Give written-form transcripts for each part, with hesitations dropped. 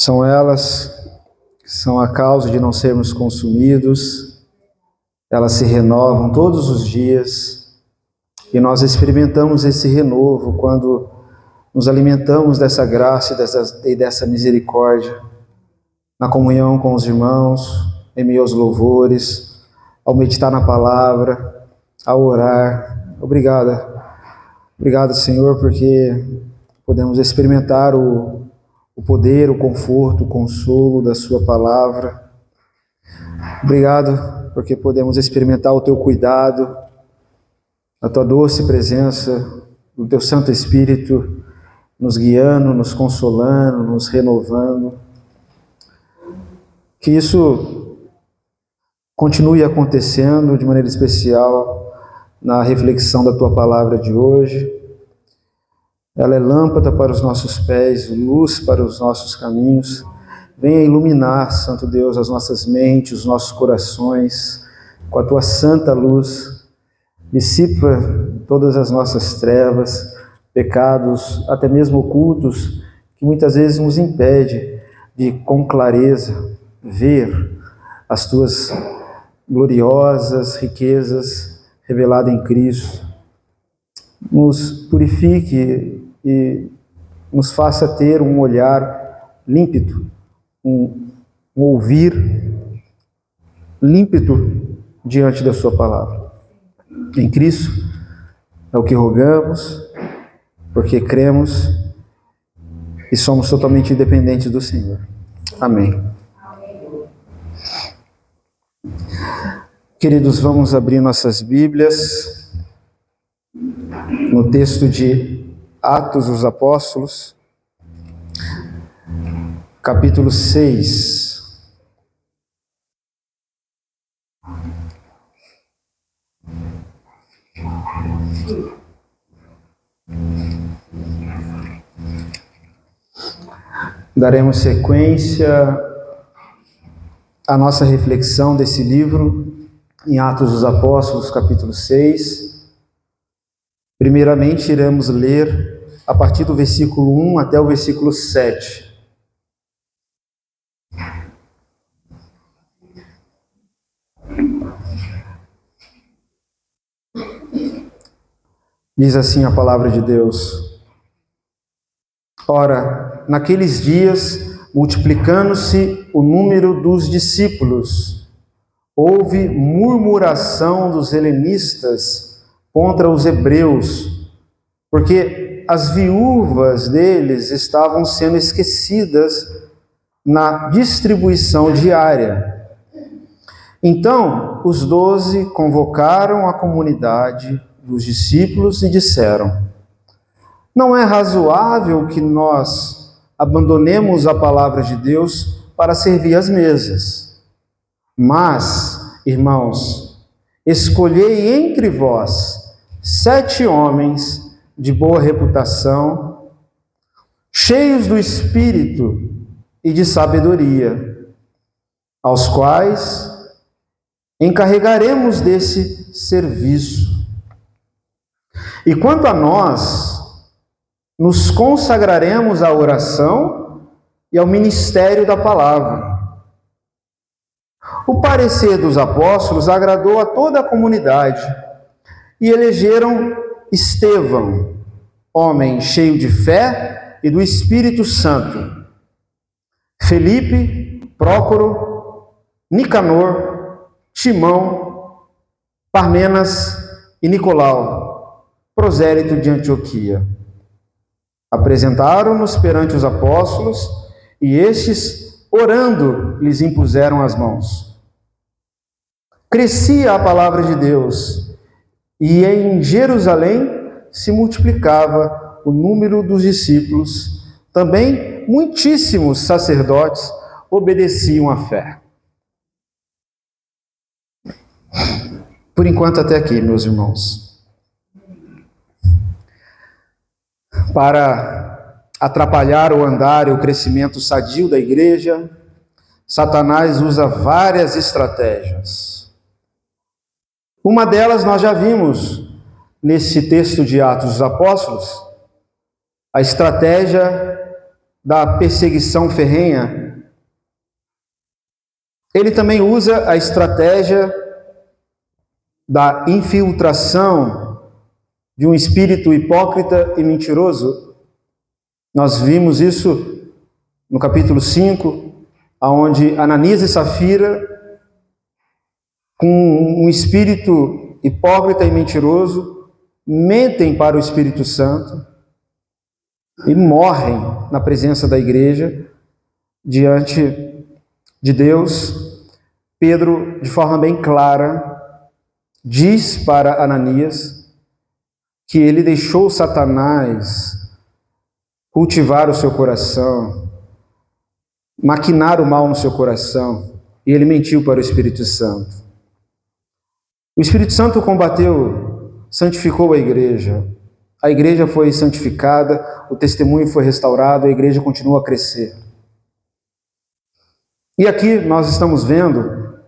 São elas que são a causa de não sermos consumidos, elas se renovam todos os dias e nós experimentamos esse renovo quando nos alimentamos dessa graça e dessa misericórdia, na comunhão com os irmãos, em meio aos louvores, ao meditar na palavra, ao orar. Obrigado, Senhor, porque podemos experimentar o poder, o conforto, o consolo da Sua palavra. Obrigado, porque podemos experimentar o Teu cuidado, a Tua doce presença, o Teu Santo Espírito nos guiando, nos consolando, nos renovando. Que isso continue acontecendo de maneira especial na reflexão da Tua palavra de hoje. Ela é lâmpada para os nossos pés, luz para os nossos caminhos. Venha iluminar, Santo Deus, as nossas mentes, os nossos corações, com a Tua santa luz. Dissipa todas as nossas trevas, pecados, até mesmo ocultos, que muitas vezes nos impede de, com clareza, ver as Tuas gloriosas riquezas reveladas em Cristo. Nos purifique e nos faça ter um olhar límpido, um ouvir límpido diante da Sua palavra. Em Cristo é o que rogamos, porque cremos e somos totalmente independentes do Senhor. Amém. Queridos, vamos abrir nossas Bíblias no texto de Atos dos Apóstolos, capítulo 6. Daremos sequência à nossa reflexão desse livro em Atos dos Apóstolos, capítulo 6. Primeiramente, iremos ler a partir do versículo 1 até o versículo 7. Diz assim a palavra de Deus: Ora, naqueles dias, multiplicando-se o número dos discípulos, houve murmuração dos helenistas contra os hebreus, porque as viúvas deles estavam sendo esquecidas na distribuição diária. Então, os 12 convocaram a comunidade dos discípulos e disseram: Não é razoável que nós abandonemos a palavra de Deus para servir às mesas. Mas, irmãos, escolhei entre vós 7 homens de boa reputação, cheios do Espírito e de sabedoria, aos quais encarregaremos desse serviço. E quanto a nós, nos consagraremos à oração e ao ministério da palavra. O parecer dos apóstolos agradou a toda a comunidade e elegeram Estevão, homem cheio de fé e do Espírito Santo, Felipe, Prócoro, Nicanor, Timão, Parmenas e Nicolau, prosélito de Antioquia. Apresentaram-nos perante os apóstolos e estes, orando, lhes impuseram as mãos. Crescia a palavra de Deus e em Jerusalém se multiplicava o número dos discípulos. Também muitíssimos sacerdotes obedeciam à fé. Por enquanto até aqui, meus irmãos. Para atrapalhar o andar e o crescimento sadio da igreja, Satanás usa várias estratégias. Uma delas nós já vimos nesse texto de Atos dos Apóstolos, a estratégia da perseguição ferrenha, ele também usa a estratégia da infiltração de um espírito hipócrita e mentiroso. Nós vimos isso no capítulo 5, onde Ananias e Safira, com um espírito hipócrita e mentiroso, mentem para o Espírito Santo e morrem na presença da igreja, diante de Deus. Pedro, de forma bem clara, diz para Ananias que ele deixou Satanás cultivar o seu coração, maquinar o mal no seu coração, e ele mentiu para o Espírito Santo. O Espírito Santo combateu, santificou a igreja foi santificada, o testemunho foi restaurado, a igreja continua a crescer. E aqui nós estamos vendo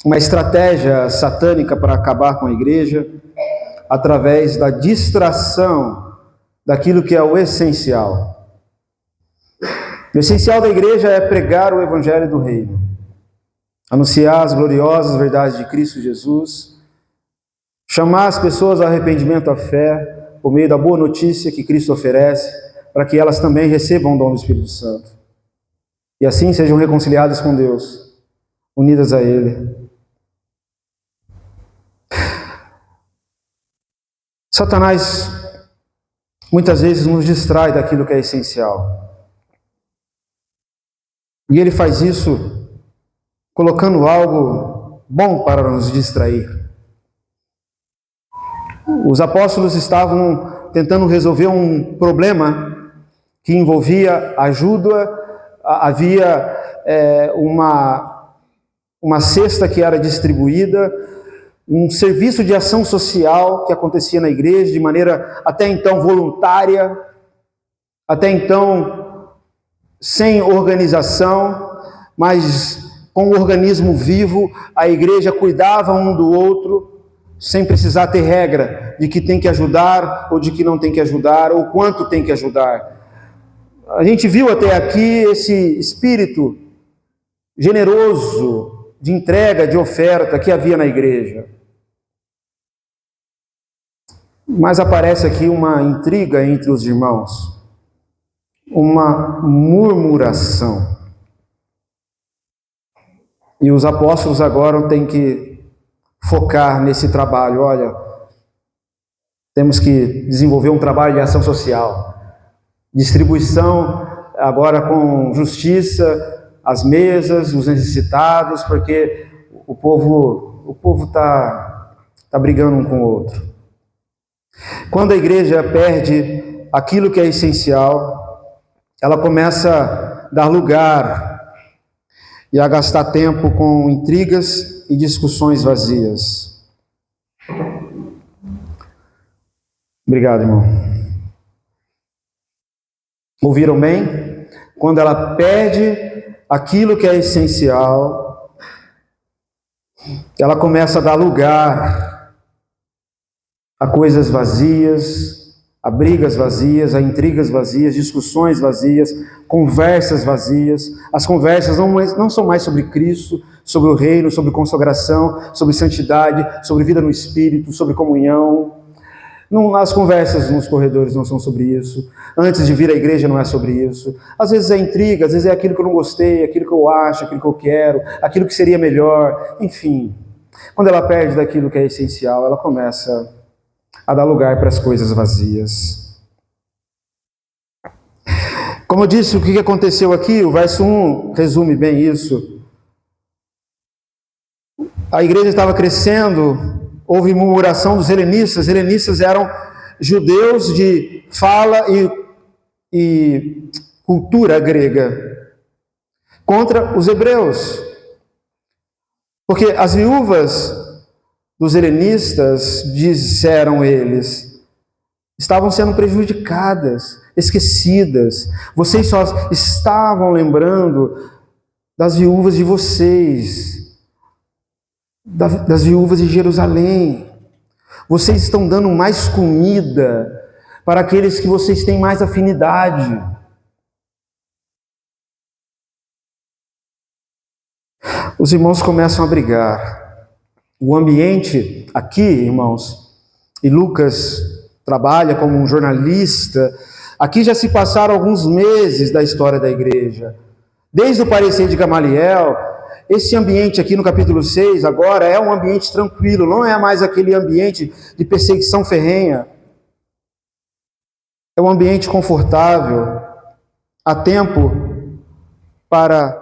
uma estratégia satânica para acabar com a igreja, através da distração daquilo que é o essencial. O essencial da igreja é pregar o evangelho do reino, anunciar as gloriosas verdades de Cristo Jesus, chamar as pessoas ao arrependimento à fé, por meio da boa notícia que Cristo oferece, para que elas também recebam o dom do Espírito Santo. E assim sejam reconciliadas com Deus, unidas a Ele. Satanás muitas vezes nos distrai daquilo que é essencial. E ele faz isso colocando algo bom para nos distrair. Os apóstolos estavam tentando resolver um problema que envolvia ajuda, havia uma cesta que era distribuída, um serviço de ação social que acontecia na igreja de maneira até então voluntária, até então sem organização, mas com o organismo vivo, a igreja cuidava um do outro, sem precisar ter regra de que tem que ajudar ou de que não tem que ajudar, ou quanto tem que ajudar. A gente viu até aqui esse espírito generoso de entrega, de oferta que havia na igreja. Mas aparece aqui uma intriga entre os irmãos, uma murmuração. E os apóstolos agora têm que focar nesse trabalho. Olha, temos que desenvolver um trabalho de ação social, distribuição agora com justiça, as mesas, os necessitados, porque o povo está brigando um com o outro. Quando a igreja perde aquilo que é essencial, ela começa a dar lugar e a gastar tempo com intrigas e discussões vazias. Obrigado, irmão. Ouviram bem? Quando ela perde aquilo que é essencial, ela começa a dar lugar a coisas vazias, a brigas vazias, a intrigas vazias, discussões vazias, conversas vazias. As conversas não são mais sobre Cristo, sobre o reino, sobre consagração, sobre santidade, sobre vida no Espírito, sobre comunhão. Não, as conversas nos corredores não são sobre isso. Antes de vir à igreja não é sobre isso. Às vezes é intriga, às vezes é aquilo que eu não gostei, aquilo que eu acho, aquilo que eu quero, aquilo que seria melhor, enfim. Quando ela perde daquilo que é essencial, ela começa a dar lugar para as coisas vazias. Como eu disse, o que aconteceu aqui, o verso 1 resume bem isso. A igreja estava crescendo, houve murmuração dos helenistas. Os helenistas eram judeus de fala e cultura grega, contra os hebreus. Porque as viúvas dos helenistas, disseram eles, estavam sendo prejudicadas, esquecidas. Vocês só estavam lembrando das viúvas de vocês, das viúvas de Jerusalém. Vocês estão dando mais comida para aqueles que vocês têm mais afinidade. Os irmãos começam a brigar. O ambiente aqui, irmãos, e Lucas trabalha como um jornalista, aqui já se passaram alguns meses da história da igreja. Desde o parecer de Gamaliel, esse ambiente aqui no capítulo 6 agora é um ambiente tranquilo, não é mais aquele ambiente de perseguição ferrenha. É um ambiente confortável, há tempo para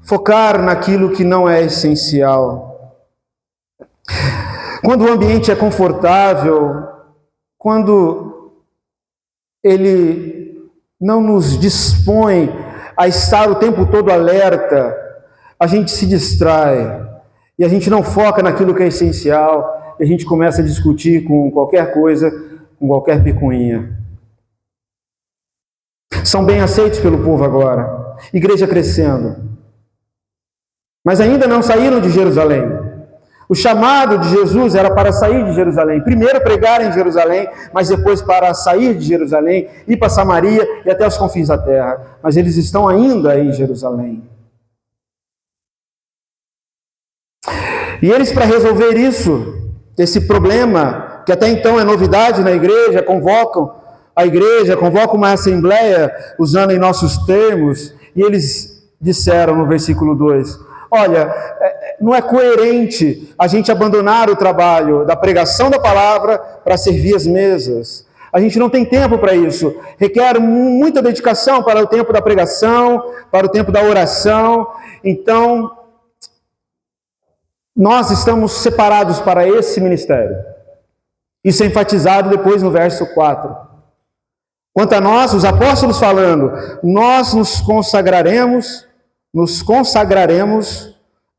focar naquilo que não é essencial. Quando o ambiente é confortável, quando ele não nos dispõe a estar o tempo todo alerta, a gente se distrai e a gente não foca naquilo que é essencial e a gente começa a discutir com qualquer coisa, com qualquer picuinha. São bem aceitos pelo povo agora, igreja crescendo, mas ainda não saíram de Jerusalém. O chamado de Jesus era para sair de Jerusalém, primeiro pregar em Jerusalém, mas depois para sair de Jerusalém, ir para Samaria e até os confins da terra. Mas eles estão ainda em Jerusalém. E eles, para resolver isso, esse problema, que até então é novidade na igreja, convocam a igreja, convocam uma assembleia, usando em nossos termos, e eles disseram no versículo 2, olha, não é coerente a gente abandonar o trabalho da pregação da palavra para servir as mesas. A gente não tem tempo para isso. Requer muita dedicação para o tempo da pregação, para o tempo da oração. Então, nós estamos separados para esse ministério. Isso é enfatizado depois no verso 4. Quanto a nós, os apóstolos falando, nós nos consagraremos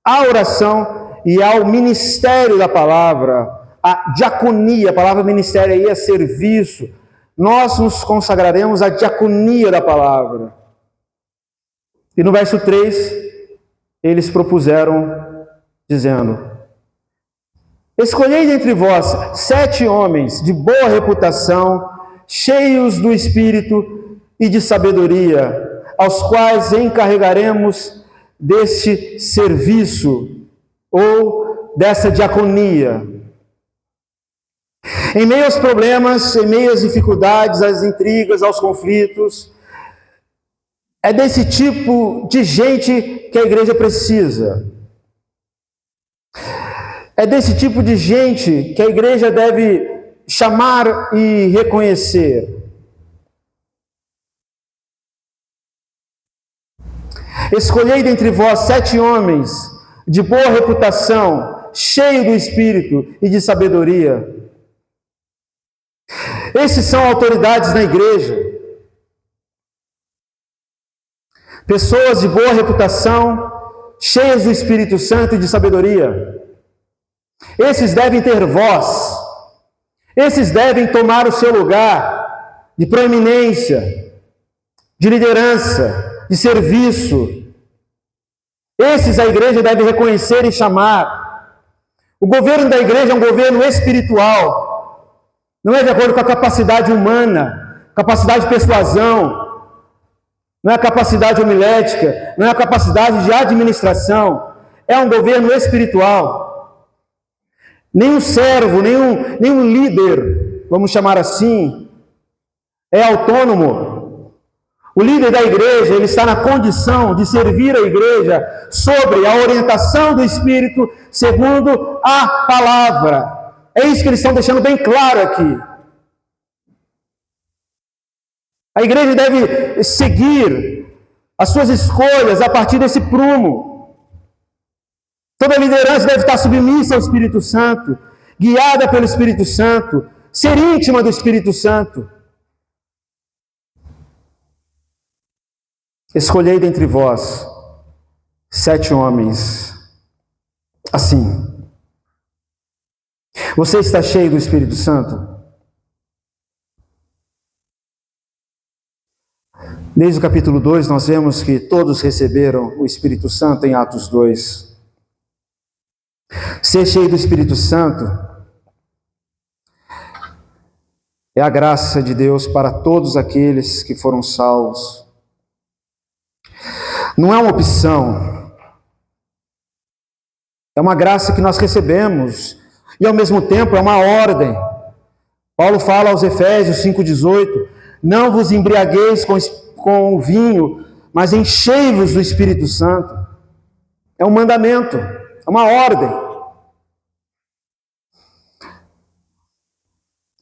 à oração e ao ministério da palavra, a diaconia, a palavra ministério aí é serviço. Nós nos consagraremos à diaconia da palavra. E no verso 3, eles propuseram, dizendo, escolhei dentre vós 7 homens de boa reputação, cheios do Espírito e de sabedoria, aos quais encarregaremos deste serviço ou dessa diaconia. Em meio aos problemas, em meio às dificuldades, às intrigas, aos conflitos, é desse tipo de gente que a igreja precisa. É desse tipo de gente que a igreja deve chamar e reconhecer. Escolhei dentre vós 7 homens de boa reputação, cheios do Espírito e de sabedoria. Esses são autoridades na igreja. Pessoas de boa reputação, cheias do Espírito Santo e de sabedoria. Esses devem ter voz. Esses devem tomar o seu lugar de proeminência, de liderança, de serviço. Esses a igreja deve reconhecer e chamar. O governo da igreja é um governo espiritual. Não é de acordo com a capacidade humana, capacidade de persuasão, não é a capacidade homilética, não é a capacidade de administração. É um governo espiritual. Nenhum servo, nenhum líder, vamos chamar assim, é autônomo. O líder da igreja, ele está na condição de servir a igreja sobre a orientação do Espírito, segundo a palavra. É isso que eles estão deixando bem claro aqui. A igreja deve seguir as suas escolhas a partir desse prumo. Toda liderança deve estar submissa ao Espírito Santo, guiada pelo Espírito Santo, ser íntima do Espírito Santo. Escolhei dentre vós 7 homens assim. Você está cheio do Espírito Santo? Desde o capítulo 2, nós vemos que todos receberam o Espírito Santo em Atos 2. Ser cheio do Espírito Santo É a graça de Deus para todos aqueles que foram salvos. Não é uma opção. É uma graça que nós recebemos e, ao mesmo tempo, é uma ordem. Paulo fala aos Efésios 5,18: não vos embriagueis com vinho, mas enchei-vos do Espírito Santo. É um mandamento, é uma ordem.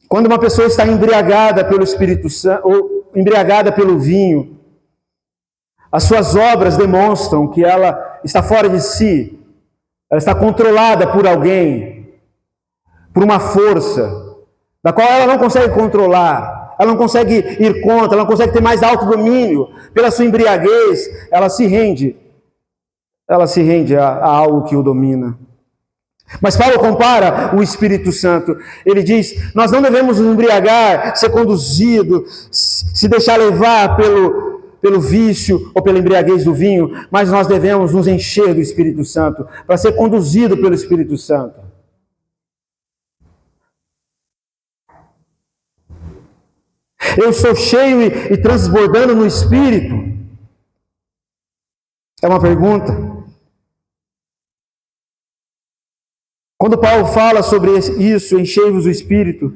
Quando uma pessoa está embriagada pelo Espírito Santo, ou embriagada pelo vinho, as suas obras demonstram que ela está fora de si, ela está controlada por alguém, por uma força, da qual ela não consegue controlar, ela não consegue ir contra, ela não consegue ter mais autodomínio. Pela sua embriaguez, ela se rende a algo que o domina. Mas Paulo compara o Espírito Santo. Ele diz: nós não devemos nos embriagar, ser conduzido, se deixar levar pelo vício ou pela embriaguez do vinho, mas nós devemos nos encher do Espírito Santo, para ser conduzido pelo Espírito Santo. Eu sou cheio e transbordando no Espírito? É uma pergunta. Quando Paulo fala sobre isso, enchei-vos do Espírito,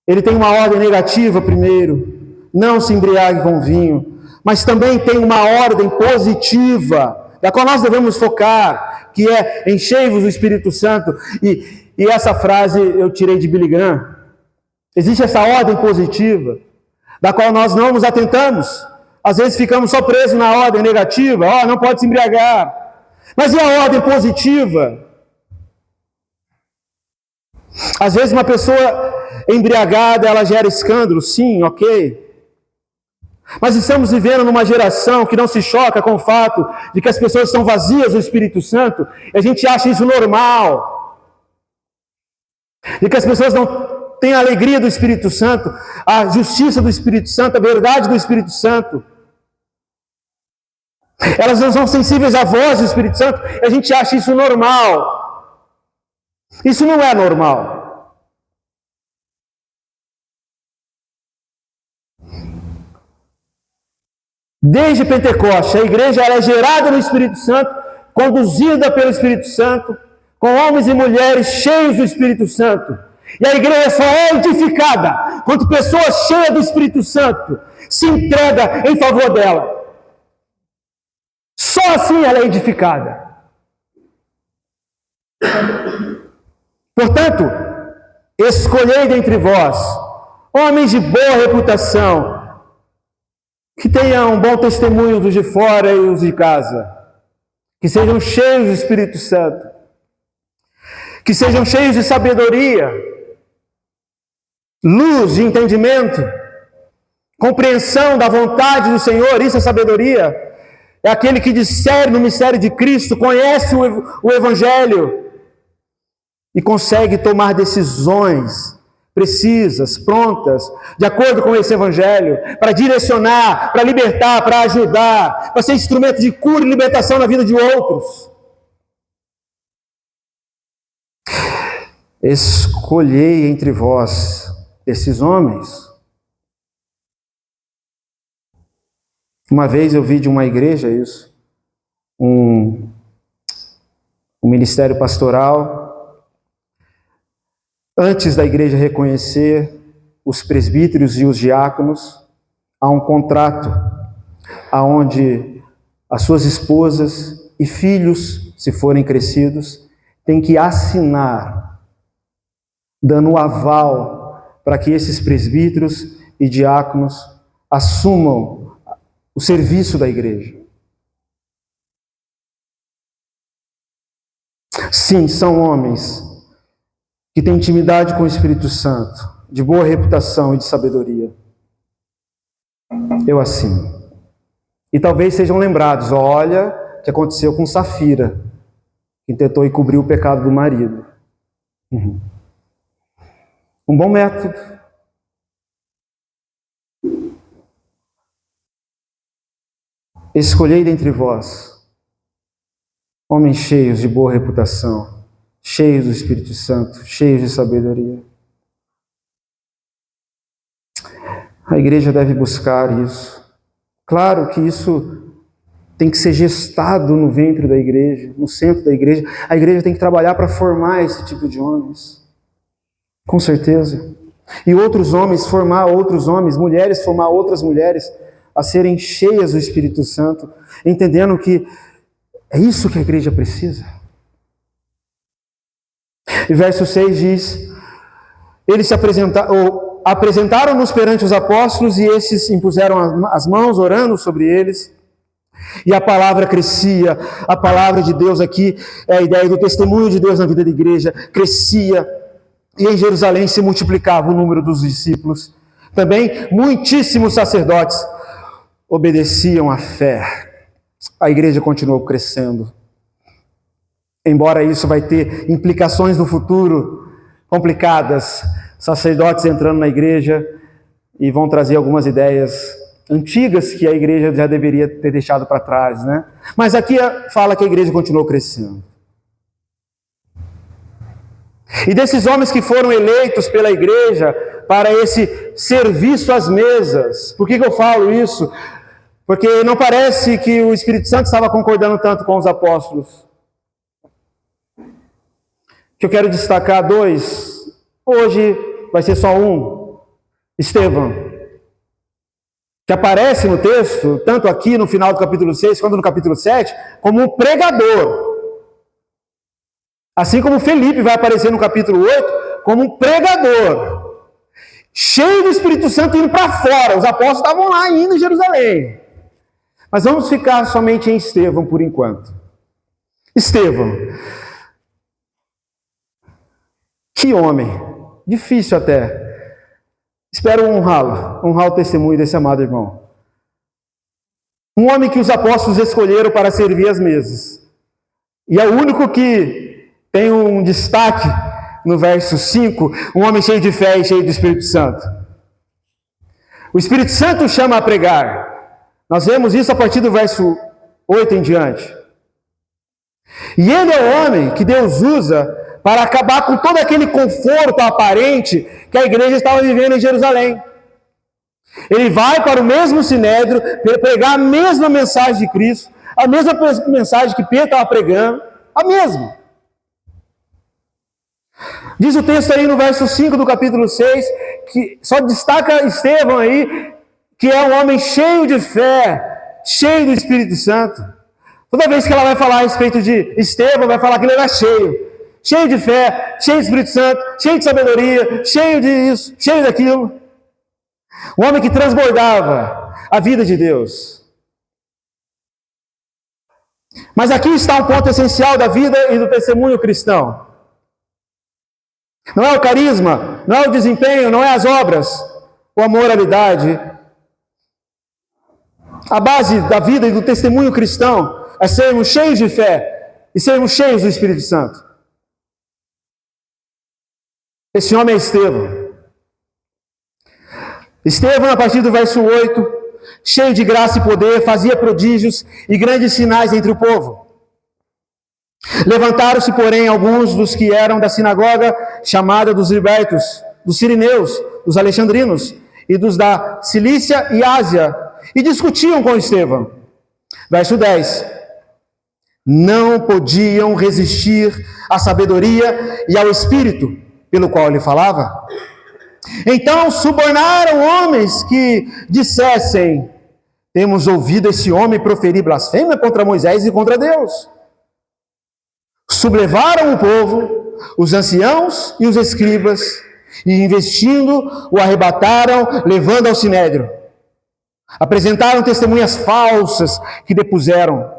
ele tem uma ordem negativa primeiro: não se embriague com vinho, mas também tem uma ordem positiva, da qual nós devemos focar, que é enchei-vos do Espírito Santo. E essa frase eu tirei de Billy Graham. Existe essa ordem positiva, da qual nós não nos atentamos. Às vezes ficamos só presos na ordem negativa: não pode se embriagar. Mas e a ordem positiva? Às vezes uma pessoa embriagada, ela gera escândalo, sim, ok. Mas estamos vivendo numa geração que não se choca com o fato de que as pessoas estão vazias do Espírito Santo, e a gente acha isso normal. E que as pessoas não têm a alegria do Espírito Santo, a justiça do Espírito Santo, a verdade do Espírito Santo. Elas não são sensíveis à voz do Espírito Santo, e a gente acha isso normal. Isso não é normal. Desde Pentecostes, a igreja é gerada no Espírito Santo, conduzida pelo Espírito Santo, com homens e mulheres cheios do Espírito Santo. E a igreja só é edificada quando pessoas cheias do Espírito Santo se entregam em favor dela. Só assim ela é edificada. Portanto, escolhei dentre vós homens de boa reputação, que tenham um bom testemunho dos de fora e os de casa, que sejam cheios do Espírito Santo, que sejam cheios de sabedoria, luz de entendimento, compreensão da vontade do Senhor. Isso é sabedoria. É aquele que discerne no mistério de Cristo, conhece o Evangelho e consegue tomar decisões precisas, prontas, de acordo com esse Evangelho, para direcionar, para libertar, para ajudar, para ser instrumento de cura e libertação na vida de outros. Escolhei entre vós esses homens. Uma vez eu vi de uma igreja isso, um ministério pastoral. Antes da igreja reconhecer os presbíteros e os diáconos, há um contrato onde as suas esposas e filhos, se forem crescidos, têm que assinar, dando o aval para que esses presbíteros e diáconos assumam o serviço da igreja. Sim, são homens que têm intimidade com o Espírito Santo, de boa reputação e de sabedoria. Eu assino. E talvez sejam lembrados: olha o que aconteceu com Safira, que tentou encobrir o pecado do marido. Um bom método. Escolhei dentre vós homens cheios de boa reputação, cheios do Espírito Santo, cheios de sabedoria. A igreja deve buscar isso. Claro que isso tem que ser gestado no ventre da igreja, no centro da igreja. A igreja tem que trabalhar para formar esse tipo de homens. Com certeza. E outros homens formar outros homens, mulheres formar outras mulheres a serem cheias do Espírito Santo, entendendo que é isso que a igreja precisa. E verso 6 diz: eles se apresentaram-nos perante os apóstolos e esses impuseram as mãos, orando sobre eles. E a palavra crescia, a palavra de Deus aqui, é a ideia do testemunho de Deus na vida da igreja, crescia. E em Jerusalém se multiplicava o número dos discípulos. Também muitíssimos sacerdotes obedeciam à fé. A igreja continuou crescendo. Embora isso vai ter implicações no futuro complicadas, sacerdotes entrando na igreja e vão trazer algumas ideias antigas que a igreja já deveria ter deixado para trás, né? Mas aqui fala que a igreja continuou crescendo. E desses homens que foram eleitos pela igreja para esse serviço às mesas, por que eu falo isso? Porque não parece que o Espírito Santo estava concordando tanto com os apóstolos. Que eu quero destacar dois. Hoje vai ser só um. Estevão. Que aparece no texto, tanto aqui no final do capítulo 6, quanto no capítulo 7, como um pregador. Assim como Felipe vai aparecer no capítulo 8, como um pregador. Cheio do Espírito Santo indo para fora. Os apóstolos estavam lá ainda em Jerusalém. Mas vamos ficar somente em Estevão por enquanto. Estevão. Que homem. Difícil até. Espero honrar o testemunho desse amado irmão. Um homem que os apóstolos escolheram para servir as mesas. E é o único que tem um destaque no verso 5, um homem cheio de fé e cheio do Espírito Santo. O Espírito Santo chama a pregar. Nós vemos isso a partir do verso 8 em diante. E ele é o homem que Deus usa para acabar com todo aquele conforto aparente que a igreja estava vivendo em Jerusalém. Ele vai para o mesmo sinédrio, pregar a mesma mensagem de Cristo, a mesma mensagem que Pedro estava pregando, a mesma. Diz o texto aí no verso 5 do capítulo 6, que só destaca Estevão aí, que é um homem cheio de fé, cheio do Espírito Santo. Toda vez que ela vai falar a respeito de Estevão, vai falar que ele era cheio de fé, cheio de Espírito Santo, cheio de sabedoria, cheio disso, cheio daquilo. Um homem que transbordava a vida de Deus. Mas aqui está um ponto essencial da vida e do testemunho cristão. Não é o carisma, não é o desempenho, não é as obras, ou a moralidade. A base da vida e do testemunho cristão é sermos cheios de fé e sermos cheios do Espírito Santo. Esse homem é Estevão. Estevão, a partir do verso 8, cheio de graça e poder, fazia prodígios e grandes sinais entre o povo. Levantaram-se, porém, alguns dos que eram da sinagoga chamada dos libertos, dos sirineus, dos alexandrinos e dos da Cilícia e Ásia, e discutiam com Estevão. Verso 10. Não podiam resistir à sabedoria e ao espírito pelo qual ele falava. Então subornaram homens que dissessem: temos ouvido esse homem proferir blasfêmia contra Moisés e contra Deus. Sublevaram o povo, os anciãos e os escribas, e investindo, o arrebataram, levando ao sinédrio. Apresentaram testemunhas falsas que depuseram,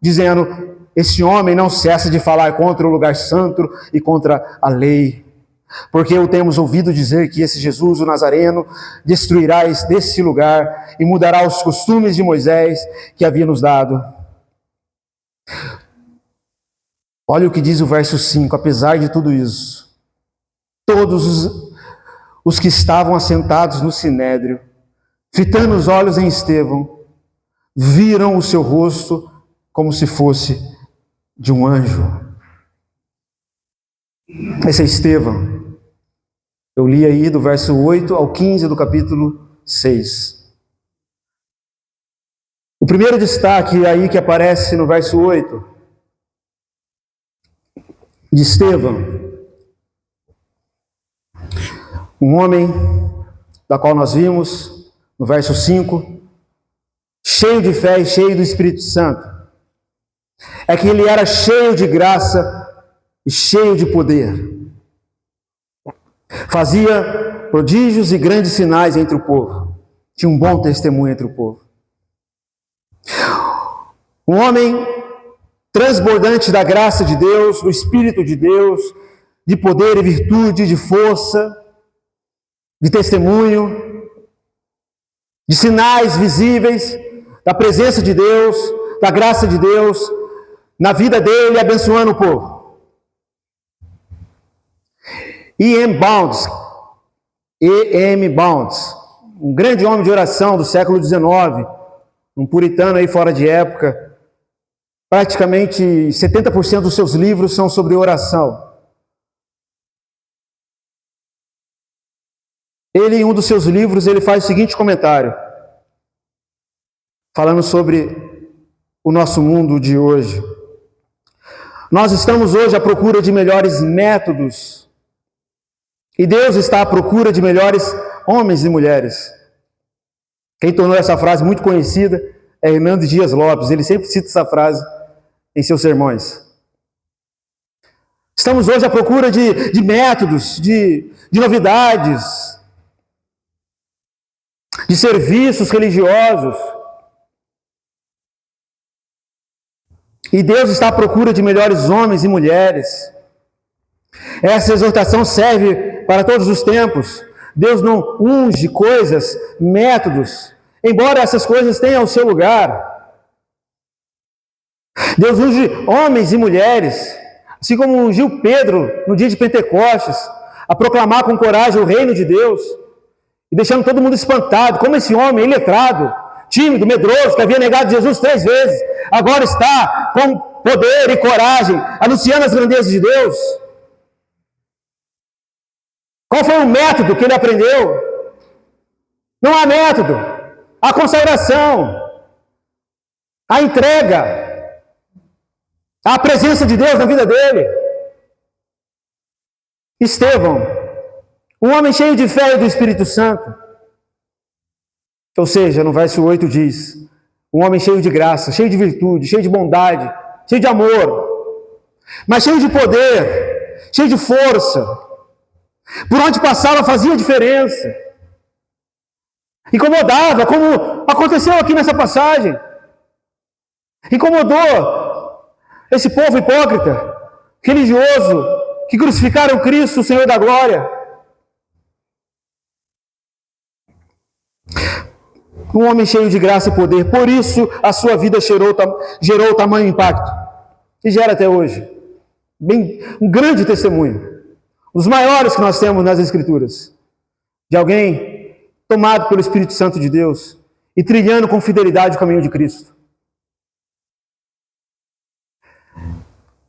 dizendo: esse homem não cessa de falar contra o lugar santo e contra a lei. Porque o temos ouvido dizer que esse Jesus, o Nazareno, destruirá desse lugar e mudará os costumes de Moisés que havia nos dado. Olha o que diz o verso 5, apesar de tudo isso, todos os que estavam assentados no sinédrio, fitando os olhos em Estevão, viram o seu rosto como se fosse de um anjo. Esse é Estevão. Eu li aí do verso 8 ao 15 do capítulo 6. O primeiro destaque aí que aparece no verso 8, de Estevão, um homem da qual nós vimos no verso 5, cheio de fé e cheio do Espírito Santo, é que ele era cheio de graça e cheio de poder. Fazia prodígios e grandes sinais entre o povo. Tinha um bom testemunho entre o povo. Um homem transbordante da graça de Deus, do Espírito de Deus, de poder e virtude, de força, de testemunho, de sinais visíveis da presença de Deus, da graça de Deus, na vida dele, abençoando o povo. E.M. Bounds, um grande homem de oração do século XIX, um puritano aí fora de época, praticamente 70% dos seus livros são sobre oração. Ele, em um dos seus livros, ele faz o seguinte comentário, falando sobre o nosso mundo de hoje. Nós estamos hoje à procura de melhores métodos, e Deus está à procura de melhores homens e mulheres. Quem tornou essa frase muito conhecida é Hernando Dias Lopes. Ele sempre cita essa frase em seus sermões. Estamos hoje à procura de métodos, de novidades, de serviços religiosos. E Deus está à procura de melhores homens e mulheres. Essa exortação serve para todos os tempos. Deus não unge coisas, métodos, embora essas coisas tenham o seu lugar. Deus unge homens e mulheres, assim como ungiu Pedro no dia de Pentecostes, a proclamar com coragem o reino de Deus, e deixando todo mundo espantado, como esse homem iletrado, tímido, medroso, que havia negado Jesus 3 vezes, agora está com poder e coragem, anunciando as grandezas de Deus. Qual foi o método que ele aprendeu? Não há método. A consagração, a entrega, a presença de Deus na vida dele. Estevão, um homem cheio de fé e do Espírito Santo. Ou seja, no verso 8 diz, um homem cheio de graça, cheio de virtude, cheio de bondade, cheio de amor, mas cheio de poder, cheio de força. Por onde passava fazia diferença. Incomodava, como aconteceu aqui nessa passagem. Incomodou esse povo hipócrita, religioso, que crucificaram Cristo, o Senhor da glória. Um homem cheio de graça e poder, por isso a sua vida gerou tamanho impacto. E gera até hoje. Um grande testemunho. Os maiores que nós temos nas Escrituras, de alguém tomado pelo Espírito Santo de Deus e trilhando com fidelidade o caminho de Cristo.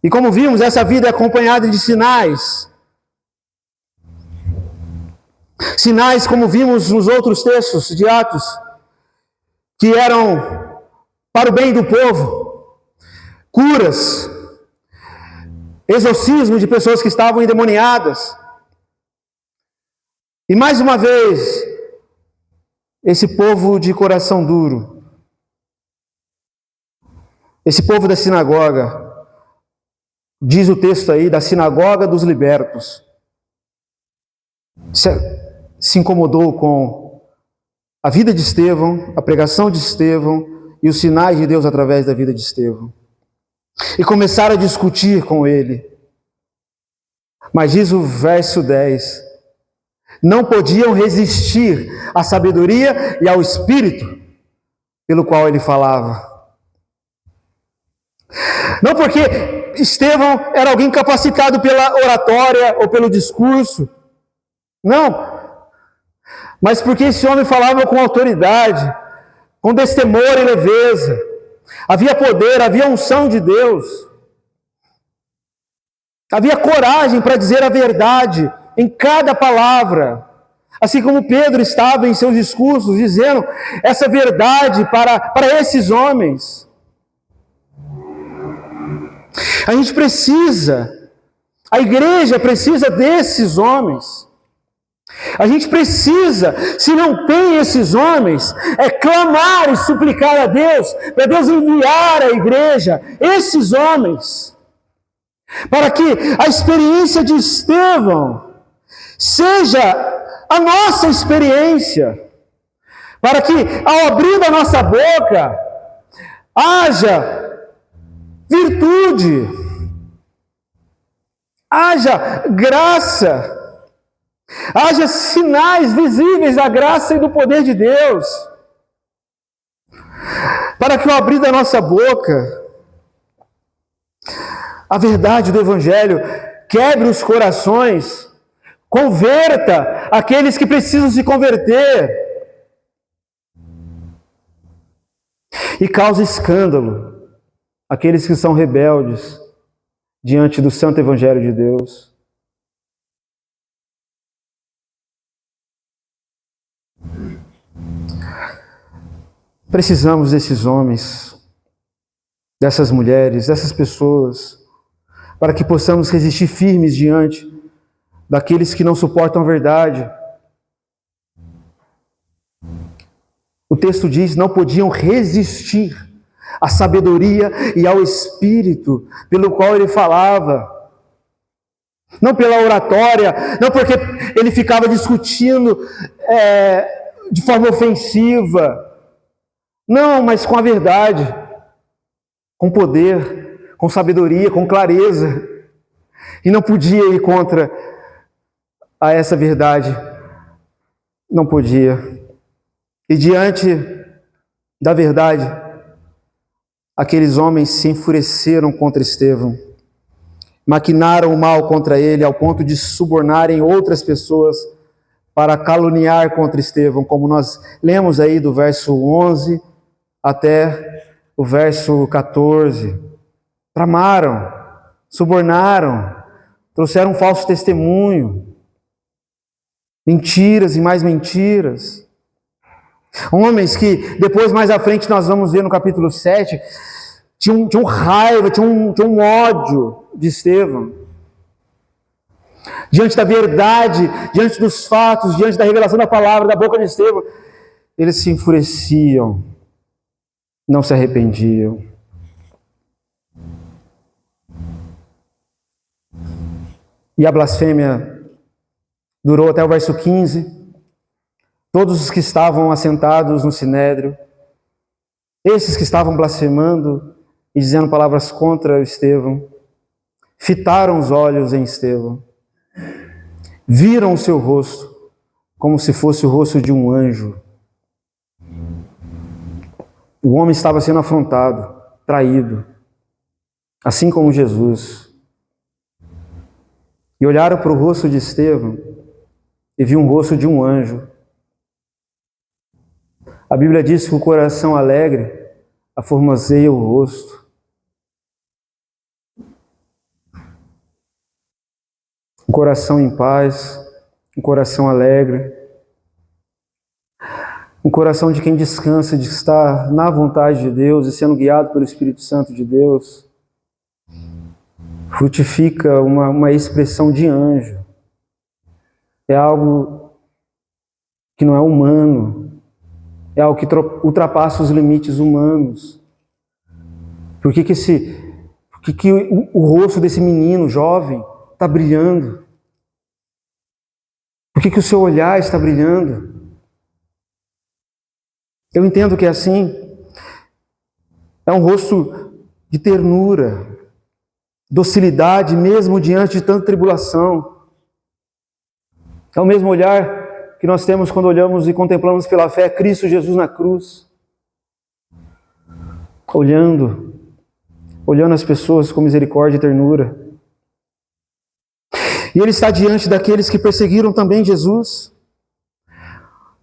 E como vimos, essa vida é acompanhada de sinais. Sinais, como vimos nos outros textos de Atos, que eram para o bem do povo, curas, exorcismo de pessoas que estavam endemoniadas. E mais uma vez, esse povo de coração duro, esse povo da sinagoga, diz o texto aí, da sinagoga dos libertos, se incomodou com a vida de Estevão, a pregação de Estevão e os sinais de Deus através da vida de Estevão. E começaram a discutir com ele. Mas diz o verso 10, não podiam resistir à sabedoria e ao espírito pelo qual ele falava. Não porque Estevão era alguém capacitado pela oratória ou pelo discurso, não, mas porque esse homem falava com autoridade, com destemor e leveza. Havia poder, havia unção de Deus. Havia coragem para dizer a verdade em cada palavra. Assim como Pedro estava em seus discursos dizendo essa verdade para esses homens. A gente precisa, a igreja precisa desses homens. A gente precisa, se não tem esses homens, clamar e suplicar a Deus, para Deus enviar à igreja esses homens, para que a experiência de Estevão seja a nossa experiência, para que ao abrir a nossa boca haja virtude, haja graça, haja sinais visíveis da graça e do poder de Deus, para que ao abrir da nossa boca a verdade do Evangelho quebre os corações, converta aqueles que precisam se converter e cause escândalo aqueles que são rebeldes diante do santo Evangelho de Deus. Precisamos desses homens, dessas mulheres, dessas pessoas, para que possamos resistir firmes diante daqueles que não suportam a verdade. O texto diz: não podiam resistir à sabedoria e ao espírito pelo qual ele falava. Não pela oratória, não porque ele ficava discutindo de forma ofensiva. Não, mas com a verdade, com poder, com sabedoria, com clareza. E não podia ir contra a essa verdade. Não podia. E diante da verdade, aqueles homens se enfureceram contra Estevão, maquinaram o mal contra ele ao ponto de subornarem outras pessoas para caluniar contra Estevão, como nós lemos aí do verso 11 até o verso 14. Tramaram, subornaram, trouxeram um falso testemunho, mentiras e mais mentiras. Homens que depois, mais à frente, nós vamos ver no capítulo 7, tinham raiva, tinham ódio de Estevão. Diante da verdade, diante dos fatos, diante da revelação da palavra, da boca de Estevão, eles se enfureciam, não se arrependiam. E a blasfêmia durou até o verso 15. Todos os que estavam assentados no sinédrio, esses que estavam blasfemando e dizendo palavras contra Estevão, fitaram os olhos em Estevão, viram o seu rosto como se fosse o rosto de um anjo. O homem estava sendo afrontado, traído, assim como Jesus. E olharam para o rosto de Estevão e viram o rosto de um anjo. A Bíblia diz que o coração alegre aformoseia o rosto. Um coração em paz, um coração alegre, um coração de quem descansa, de estar na vontade de Deus e sendo guiado pelo Espírito Santo de Deus, frutifica uma expressão de anjo. É algo que não é humano. É algo que ultrapassa os limites humanos. Por que o rosto desse menino jovem está brilhando? Por que o seu olhar está brilhando? Eu entendo que é assim. É um rosto de ternura, docilidade, mesmo diante de tanta tribulação. É o mesmo olhar que nós temos quando olhamos e contemplamos pela fé Cristo Jesus na cruz. Olhando as pessoas com misericórdia e ternura. E Ele está diante daqueles que perseguiram também Jesus,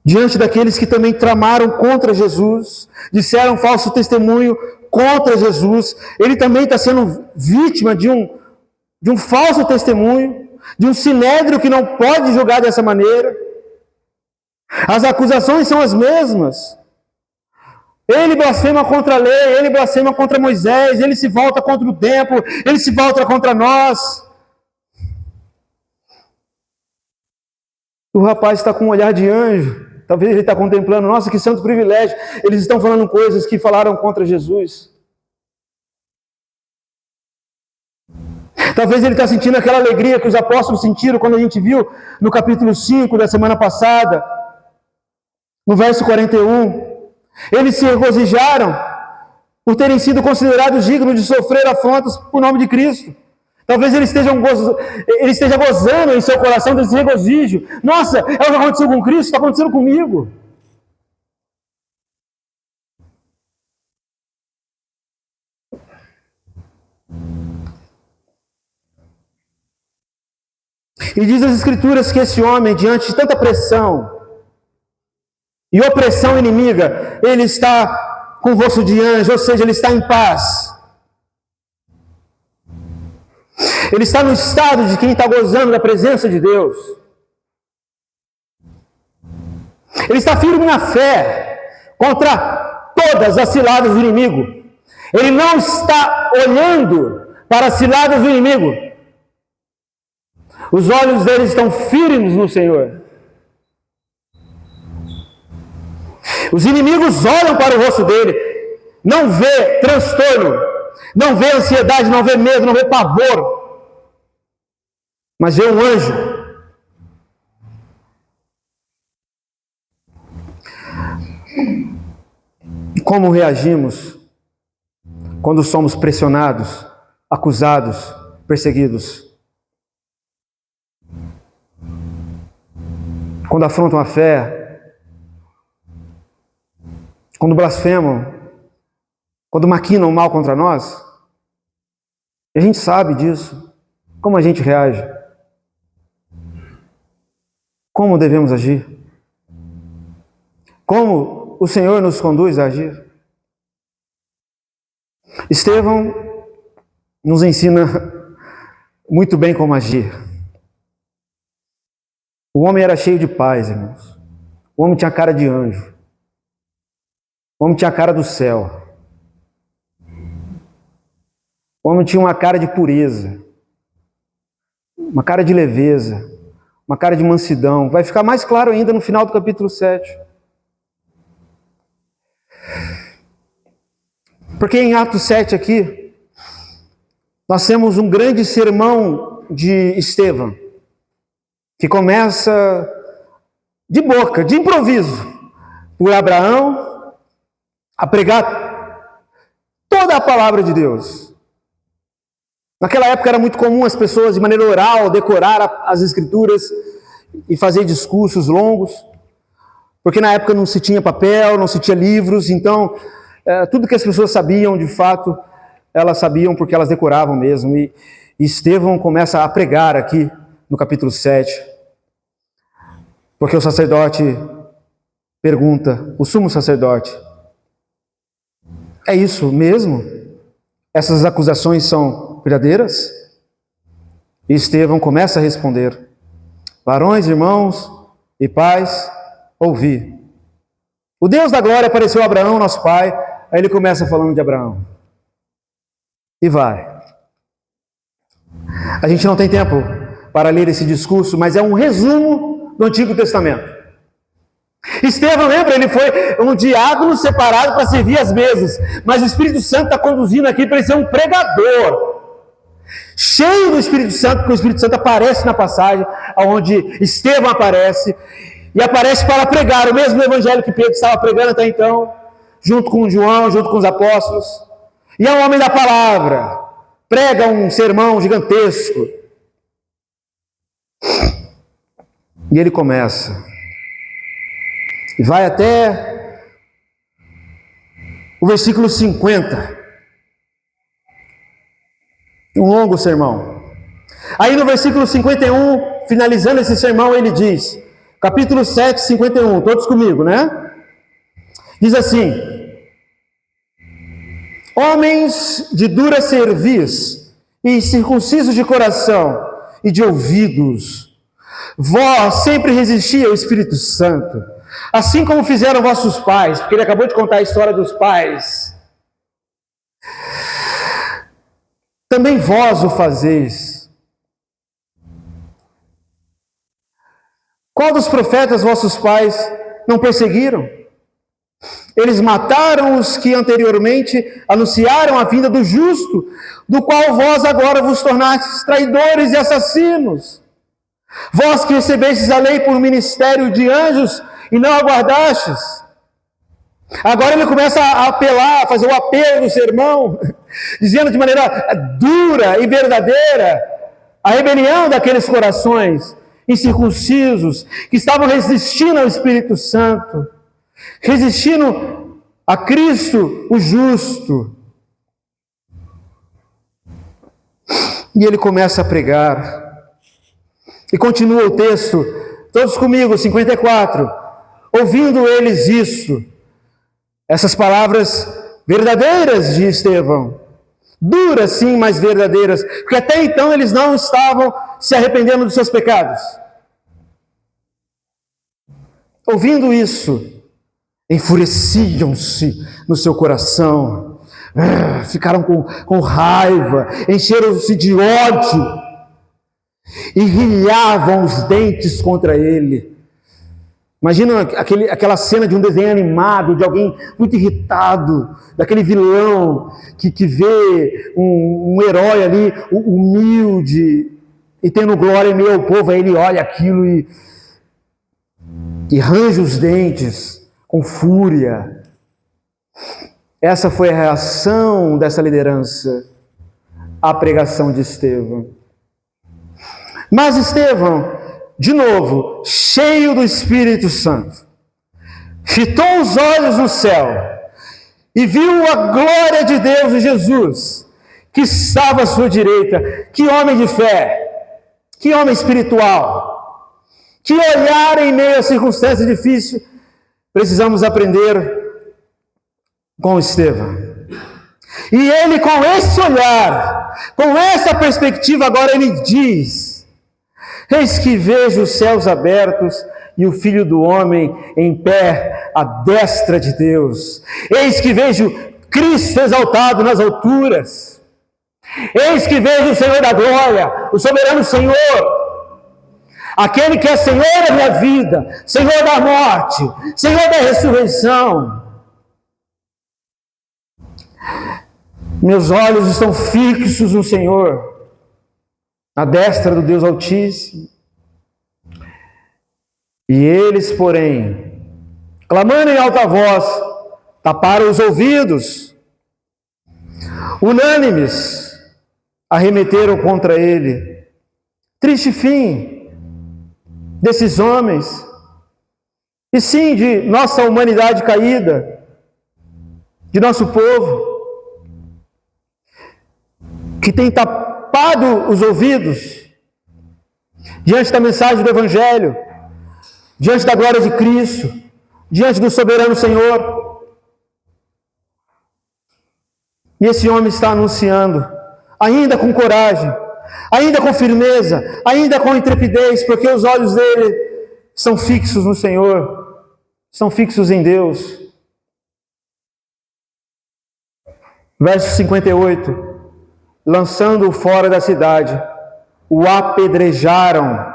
diante daqueles que também tramaram contra Jesus, disseram falso testemunho contra Jesus. Ele também está sendo vítima de um falso testemunho, de um sinédrio que não pode julgar dessa maneira. As acusações são as mesmas. Ele blasfema contra a lei, ele blasfema contra Moisés, ele se volta contra o templo, ele se volta contra nós. O rapaz está com um olhar de anjo. Talvez ele está contemplando, nossa, que santo privilégio. Eles estão falando coisas que falaram contra Jesus. Talvez ele está sentindo aquela alegria que os apóstolos sentiram quando a gente viu no capítulo 5 da semana passada, no verso 41. Eles se regozijaram por terem sido considerados dignos de sofrer afrontas por nome de Cristo. Talvez ele esteja gozando em seu coração desse regozijo. Nossa, é o que aconteceu com Cristo, está acontecendo comigo. E diz as Escrituras que esse homem, diante de tanta pressão e opressão inimiga, ele está com o rosto de anjo, ou seja, ele está em paz. Ele está no estado de quem está gozando da presença de Deus. Ele está firme na fé contra todas as ciladas do inimigo. Ele não está olhando para as ciladas do inimigo. Os olhos dele estão firmes no Senhor. Os inimigos olham para o rosto dele, não vê transtorno, não vê ansiedade, não vê medo, não vê pavor, mas vê um anjo. Como reagimos quando somos pressionados, acusados, perseguidos? Quando afrontam a fé, quando blasfemam, quando maquinam mal contra nós? A gente sabe disso. Como a gente reage? Como devemos agir? Como o Senhor nos conduz a agir? Estevão nos ensina muito bem como agir. O homem era cheio de paz, irmãos. O homem tinha cara de anjo. O homem tinha a cara do céu. O homem tinha uma cara de pureza, uma cara de leveza, uma cara de mansidão. Vai ficar mais claro ainda no final do capítulo 7. Porque em Atos 7 aqui, nós temos um grande sermão de Estevão, que começa de boca, de improviso, por Abraão, a pregar toda a palavra de Deus. Naquela época era muito comum as pessoas, de maneira oral, decorar as Escrituras e fazer discursos longos, porque na época não se tinha papel, não se tinha livros, então tudo que as pessoas sabiam, de fato, elas sabiam porque elas decoravam mesmo. E Estevão começa a pregar aqui no capítulo 7, porque o sacerdote pergunta, o sumo sacerdote, é isso mesmo? Essas acusações são verdadeiras? E Estevão começa a responder, varões, irmãos e pais, ouvi. O Deus da glória apareceu a Abraão, nosso pai. Aí ele começa falando de Abraão. E vai. A gente não tem tempo para ler esse discurso, mas é um resumo do Antigo Testamento. Estevão, lembra? Ele foi um diácono separado para servir as mesas, mas o Espírito Santo está conduzindo aqui para ele ser um pregador, cheio do Espírito Santo, porque o Espírito Santo aparece na passagem onde Estevão aparece, e aparece para pregar o mesmo evangelho que Pedro estava pregando até então, junto com João, junto com os apóstolos, e é um homem da palavra, prega um sermão gigantesco, e ele começa, e vai até o versículo 50. Um longo sermão. Aí no versículo 51, finalizando esse sermão, ele diz, capítulo 7, 51, todos comigo, né? Diz assim, homens de dura cerviz e circuncisos de coração e de ouvidos, vós sempre resisti ao Espírito Santo, assim como fizeram vossos pais, porque ele acabou de contar a história dos pais. Também vós o fazeis. Qual dos profetas vossos pais não perseguiram? Eles mataram os que anteriormente anunciaram a vinda do justo, do qual vós agora vos tornastes traidores e assassinos. Vós que recebestes a lei por ministério de anjos e não aguardastes. Agora ele começa a apelar, a fazer o apelo do sermão, dizendo de maneira dura e verdadeira a rebelião daqueles corações incircuncisos que estavam resistindo ao Espírito Santo, resistindo a Cristo, o justo. E ele começa a pregar. E continua o texto, todos comigo, 54. Ouvindo eles isso, essas palavras verdadeiras de Estevão, duras sim, mas verdadeiras, porque até então eles não estavam se arrependendo dos seus pecados. Ouvindo isso, enfureciam-se no seu coração, ficaram com raiva, encheram-se de ódio e rilhavam os dentes contra ele. Imagina aquela cena de um desenho animado, de alguém muito irritado, daquele vilão que vê um herói ali, humilde, e tendo glória em meio ao povo, aí ele olha aquilo e range os dentes com fúria. Essa foi a reação dessa liderança à pregação de Estevão. Mas Estevão, de novo, cheio do Espírito Santo, fitou os olhos no céu e viu a glória de Deus e Jesus, que estava à sua direita. Que homem de fé, que homem espiritual, que olhar em meio a circunstância difícil. Precisamos aprender com Estevão. E ele, com esse olhar, com essa perspectiva, agora ele diz: eis que vejo os céus abertos e o Filho do Homem em pé à destra de Deus. Eis que vejo Cristo exaltado nas alturas. Eis que vejo o Senhor da glória, o soberano Senhor, aquele que é Senhor da minha vida, Senhor da morte, Senhor da ressurreição. Meus olhos estão fixos no Senhor, à destra do Deus Altíssimo. E eles, porém, clamando em alta voz, taparam os ouvidos, unânimes, arremeteram contra ele. Triste fim desses homens, e sim de nossa humanidade caída, de nosso povo, que tem tapado os ouvidos diante da mensagem do Evangelho, diante da glória de Cristo, diante do soberano Senhor. E esse homem está anunciando, ainda com coragem, ainda com firmeza, ainda com intrepidez, porque os olhos dele são fixos no Senhor, são fixos em Deus. Verso 58. Lançando-o fora da cidade, o apedrejaram.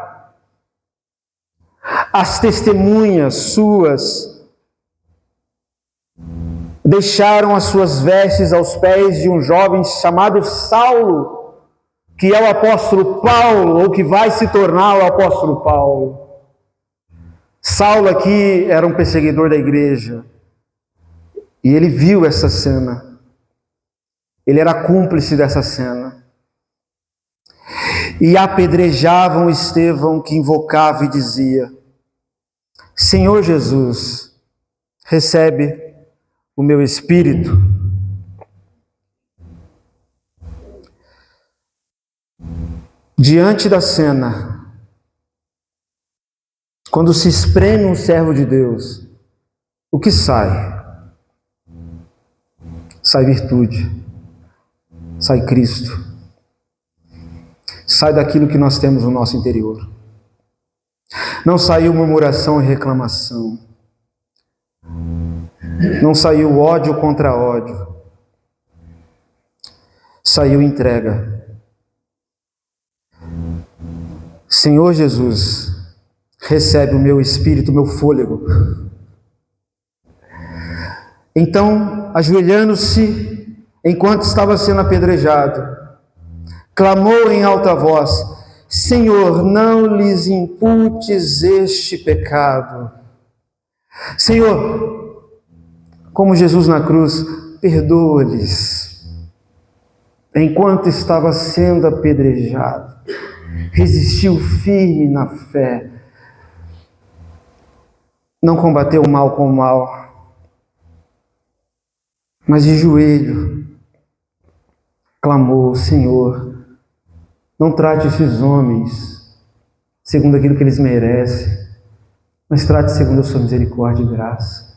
As testemunhas suas deixaram as suas vestes aos pés de um jovem chamado Saulo, que é o apóstolo Paulo, ou que vai se tornar o apóstolo Paulo. Saulo aqui era um perseguidor da igreja, e ele viu essa cena. Ele era cúmplice dessa cena. E apedrejavam Estevão, que invocava e dizia: Senhor Jesus, recebe o meu espírito. Diante da cena, quando se espreme um servo de Deus, o que sai? Sai virtude, sai Cristo, sai daquilo que nós temos no nosso interior. Não saiu murmuração e reclamação, Não saiu ódio contra ódio. Saiu entrega. Senhor Jesus, recebe o meu espírito, o meu fôlego. Então, ajoelhando-se, enquanto estava sendo apedrejado, clamou em alta voz: Senhor, não lhes imputes este pecado. Senhor, como Jesus na cruz, perdoa-lhes. Enquanto estava sendo apedrejado, resistiu firme na fé, não combateu o mal com o mal, mas de joelho clamou: Senhor, não trate esses homens segundo aquilo que eles merecem, mas trate segundo a sua misericórdia e graça.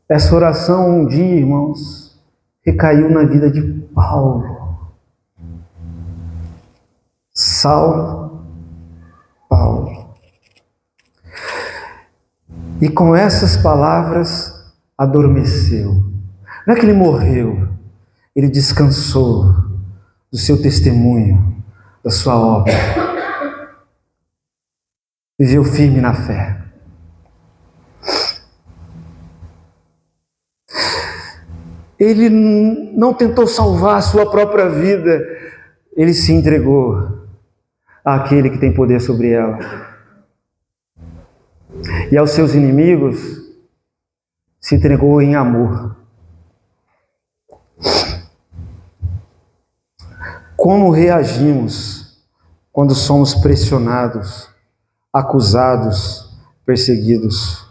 Essa oração um dia, irmãos, recaiu na vida de Paulo. Saulo, Paulo. E com essas palavras adormeceu. Não é que ele morreu, ele descansou do seu testemunho, da sua obra. Viveu firme na fé. Ele não tentou salvar a sua própria vida, ele se entregou àquele que tem poder sobre ela. E aos seus inimigos, se entregou em amor. Como reagimos quando somos pressionados, acusados, perseguidos?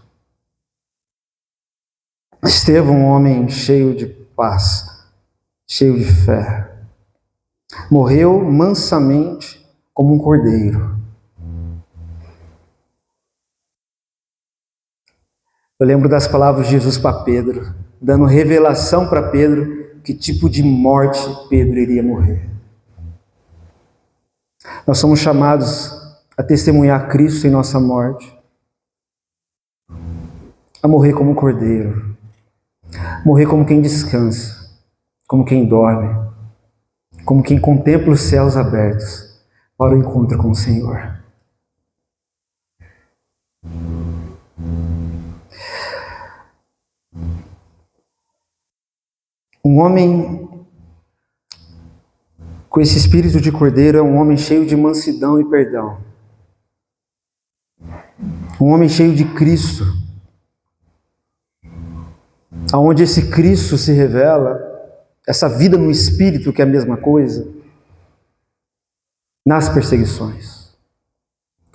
Estevão, um homem cheio de paz, cheio de fé, morreu mansamente como um cordeiro. Eu lembro das palavras de Jesus para Pedro, dando revelação para Pedro que tipo de morte Pedro iria morrer. Nós somos chamados a testemunhar Cristo em nossa morte, a morrer como um cordeiro. Morrer como quem descansa, como quem dorme, como quem contempla os céus abertos para o encontro com o Senhor. Um homem com esse espírito de cordeiro é um homem cheio de mansidão e perdão. Um homem cheio de Cristo, aonde esse Cristo se revela, essa vida no Espírito, que é a mesma coisa, nas perseguições,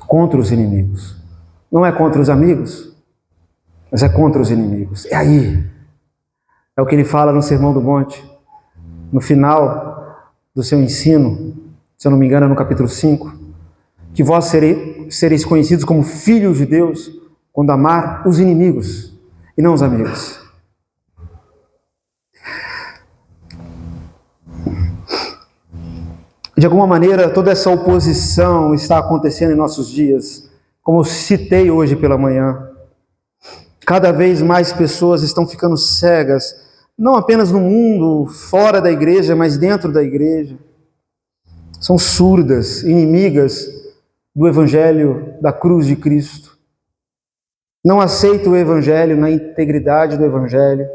contra os inimigos. Não é contra os amigos, mas é contra os inimigos. É aí. É o que ele fala no Sermão do Monte, no final do seu ensino, se eu não me engano, é no capítulo 5, que vós sereis conhecidos como filhos de Deus quando amar os inimigos e não os amigos. De alguma maneira, toda essa oposição está acontecendo em nossos dias, como eu citei hoje pela manhã. Cada vez mais pessoas estão ficando cegas, não apenas no mundo, fora da igreja, mas dentro da igreja. São surdas, inimigas do Evangelho da cruz de Cristo. Não aceitam o Evangelho na integridade do Evangelho.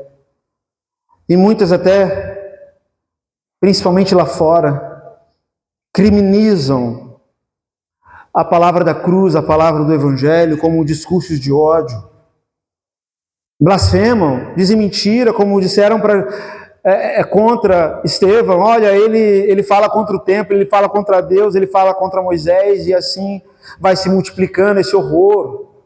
E muitas até, principalmente lá fora, criminalizam a palavra da cruz, a palavra do Evangelho, como discursos de ódio. Blasfemam, dizem mentira, como disseram contra Estevão. Olha, ele fala contra o templo, ele fala contra Deus, ele fala contra Moisés, e assim vai se multiplicando esse horror.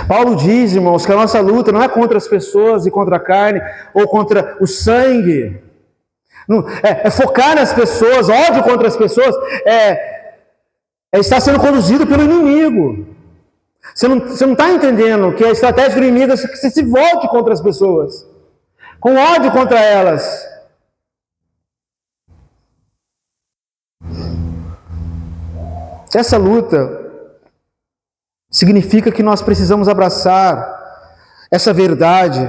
Paulo diz, irmãos, que a nossa luta não é contra as pessoas e contra a carne, ou contra o sangue. É focar nas pessoas, ódio contra as pessoas, é estar sendo conduzido pelo inimigo. Você não está entendendo que a estratégia do inimigo é que você se volte contra as pessoas, com ódio contra elas. Essa luta significa que nós precisamos abraçar essa verdade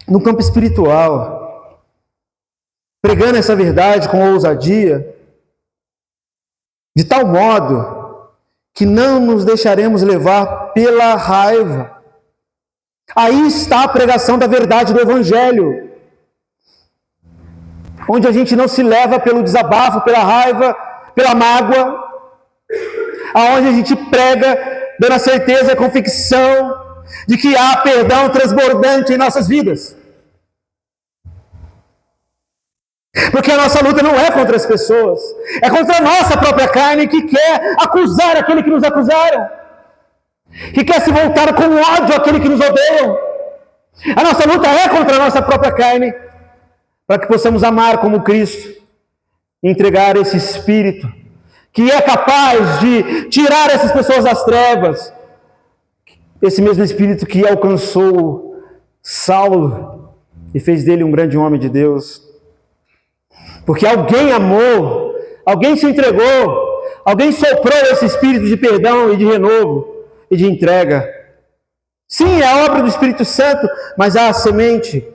no campo espiritual, pregando essa verdade com ousadia, de tal modo que não nos deixaremos levar pela raiva. Aí está a pregação da verdade do Evangelho, onde a gente não se leva pelo desabafo, pela raiva, pela mágoa, aonde a gente prega dando a certeza, a convicção de que há perdão transbordante em nossas vidas. Porque a nossa luta não é contra as pessoas, é contra a nossa própria carne que quer acusar aquele que nos acusaram, que quer se voltar com ódio àquele que nos odeiam. A nossa luta é contra a nossa própria carne, para que possamos amar como Cristo e entregar esse Espírito que é capaz de tirar essas pessoas das trevas. Esse mesmo Espírito que alcançou Saulo e fez dele um grande homem de Deus. Porque alguém amou, alguém se entregou, alguém soprou esse Espírito de perdão e de renovo e de entrega. Sim, é a obra do Espírito Santo, mas há a semente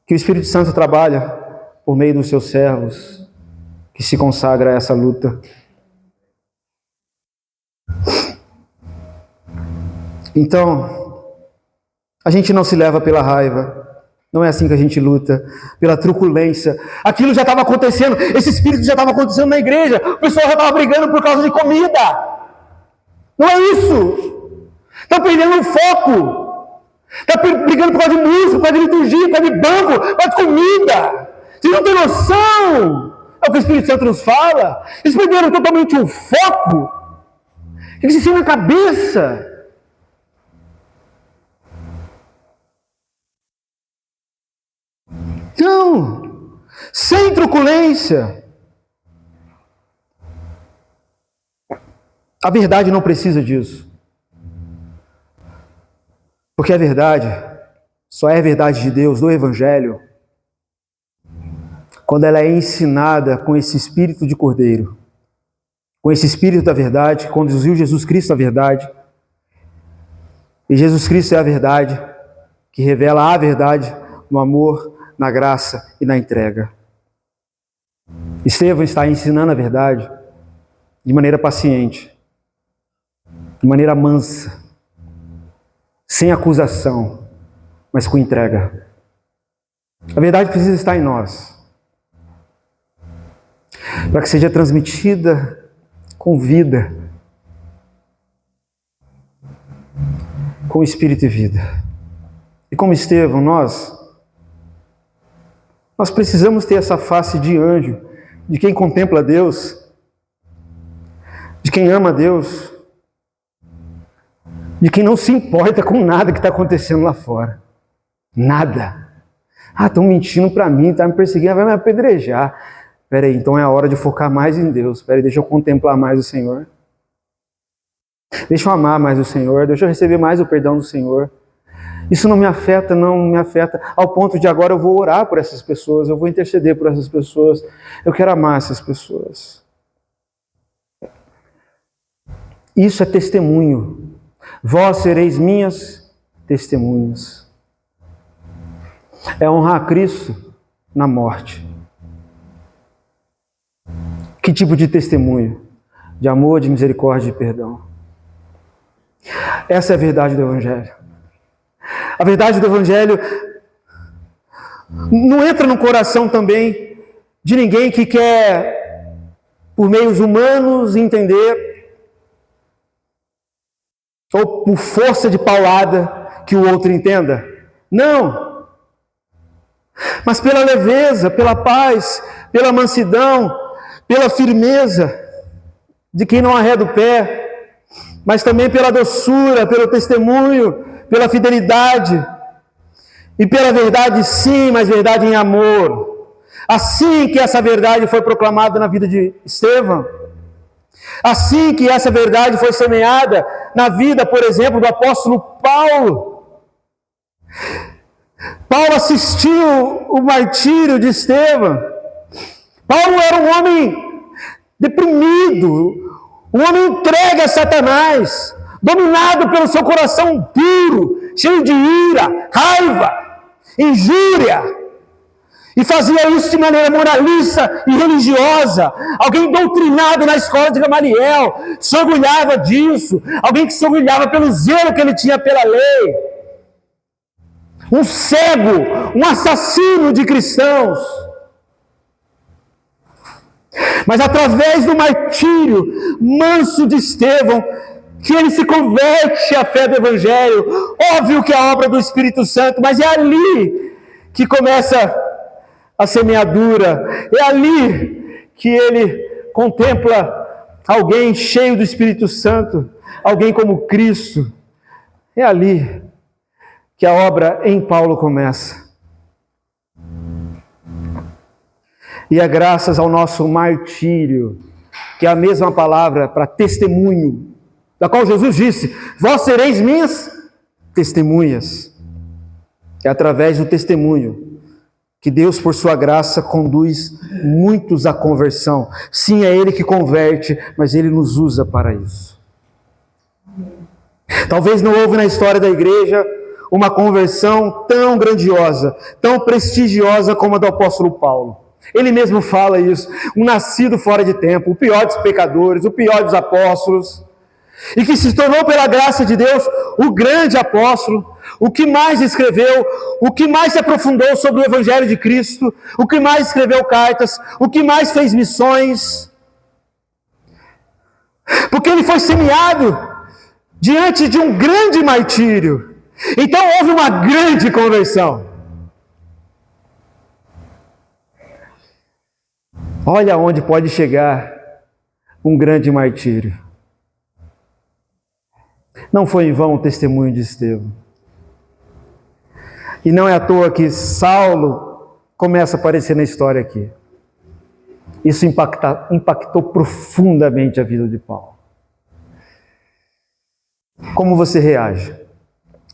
que o Espírito Santo trabalha por meio dos seus servos, que se consagra a essa luta. Então, a gente não se leva pela raiva, não é assim que a gente luta, pela truculência. Aquilo já estava acontecendo, esse espírito já estava acontecendo na igreja, o pessoal já estava brigando por causa de comida. Não é isso. Está perdendo o foco. Está brigando por causa de música, por causa de liturgia, por causa de banco, por causa de comida. Vocês não têm noção. É o que o Espírito Santo nos fala. Eles perderam totalmente o foco. O que se tem na cabeça? Não, sem truculência. A verdade não precisa disso. Porque a verdade só é verdade de Deus, do Evangelho, quando ela é ensinada com esse espírito de Cordeiro, com esse espírito da verdade, que conduziu Jesus Cristo à verdade. E Jesus Cristo é a verdade, que revela a verdade no amor, na graça e na entrega. Estevão está ensinando a verdade de maneira paciente, de maneira mansa, sem acusação, mas com entrega. A verdade precisa estar em nós, para que seja transmitida com vida, com espírito e vida. E como Estevão, nós precisamos ter essa face de anjo, de quem contempla Deus, de quem ama Deus, de quem não se importa com nada que está acontecendo lá fora. Nada. Ah, estão mentindo para mim, estão me perseguindo, vai me apedrejar. Espera aí, então é a hora de focar mais em Deus. Espera aí, deixa eu contemplar mais o Senhor. Deixa eu amar mais o Senhor, deixa eu receber mais o perdão do Senhor. Isso não me afeta, ao ponto de agora eu vou orar por essas pessoas, eu vou interceder por essas pessoas, eu quero amar essas pessoas. Isso é testemunho. Vós sereis minhas testemunhas. É honrar a Cristo na morte. Que tipo de testemunho? De amor, de misericórdia e de perdão. Essa é a verdade do Evangelho. A verdade do Evangelho não entra no coração também de ninguém que quer, por meios humanos, entender, ou por força de paulada, que o outro entenda. Não! Mas pela leveza, pela paz, pela mansidão, pela firmeza de quem não arreda o pé, mas também pela doçura, pelo testemunho, pela fidelidade e pela verdade, sim, mas verdade em amor. Assim que essa verdade foi proclamada na vida de Estevão, assim que essa verdade foi semeada na vida, por exemplo, do apóstolo Paulo. Paulo assistiu o martírio de Estevão. Paulo era um homem deprimido, Um homem entregue a Satanás, dominado pelo seu coração puro, cheio de ira, raiva, injúria. E fazia isso de maneira moralista e religiosa. Alguém doutrinado na escola de Gamaliel, se orgulhava disso. Alguém que se orgulhava pelo zelo que ele tinha pela lei. Um cego, um assassino de cristãos. Mas através do martírio manso de Estevão, que ele se converte à fé do Evangelho. Óbvio que é a obra do Espírito Santo, mas é ali que começa a semeadura. É ali que ele contempla alguém cheio do Espírito Santo, alguém como Cristo. É ali que a obra em Paulo começa. E é graças ao nosso martírio, que é a mesma palavra para testemunho, da qual Jesus disse: vós sereis minhas testemunhas. É através do testemunho que Deus, por sua graça, conduz muitos à conversão. Sim, é Ele que converte, mas Ele nos usa para isso. Talvez não houve na história da igreja uma conversão tão grandiosa, tão prestigiosa como a do apóstolo Paulo. Ele mesmo fala isso, um nascido fora de tempo, o pior dos pecadores, o pior dos apóstolos, e que se tornou pela graça de Deus o grande apóstolo, o que mais escreveu, o que mais se aprofundou sobre o Evangelho de Cristo, o que mais escreveu cartas, o que mais fez missões, porque ele foi semeado diante de um grande martírio. Então houve uma grande conversão. Olha onde pode chegar um grande martírio. Não foi em vão o testemunho de Estevão. E não é à toa que Saulo começa a aparecer na história aqui. Isso impactou profundamente a vida de Paulo. Como você reage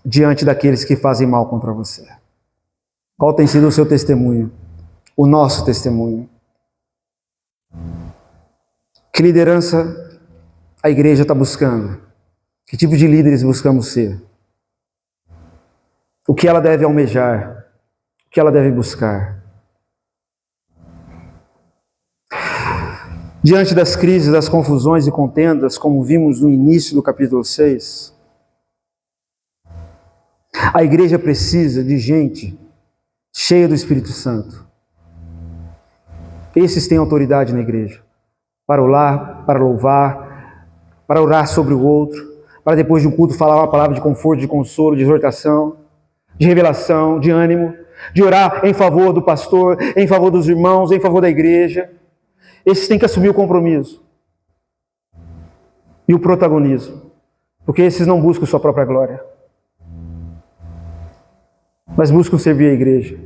diante daqueles que fazem mal contra você? Qual tem sido o seu testemunho? O nosso testemunho? Que liderança a igreja está buscando? Que tipo de líderes buscamos ser? O que ela deve almejar? O que ela deve buscar? Diante das crises, das confusões e contendas, como vimos no início do capítulo 6, a igreja precisa de gente cheia do Espírito Santo. Esses têm autoridade na igreja para orar, para louvar, para orar sobre o outro, para depois de um culto falar uma palavra de conforto, de consolo, de exortação, de revelação, de ânimo, de orar em favor do pastor, em favor dos irmãos, em favor da igreja. Esses têm que assumir o compromisso e o protagonismo, porque esses não buscam sua própria glória, mas buscam servir a igreja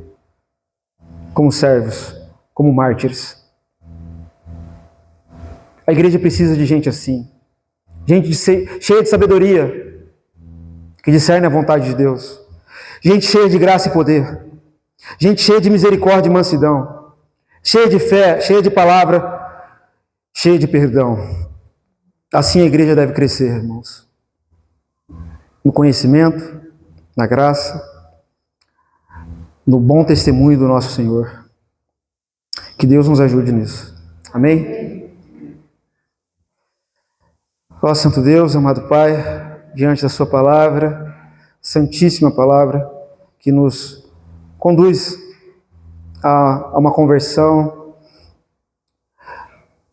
como servos, como mártires. A igreja precisa de gente assim, gente cheia de sabedoria, que discerne a vontade de Deus, gente cheia de graça e poder, gente cheia de misericórdia e mansidão, cheia de fé, cheia de palavra, cheia de perdão. Assim a igreja deve crescer, irmãos, no conhecimento, na graça, no bom testemunho do nosso Senhor. Que Deus nos ajude nisso. Amém? Ó Santo Deus, amado Pai, diante da sua palavra, santíssima palavra, que nos conduz a uma conversão,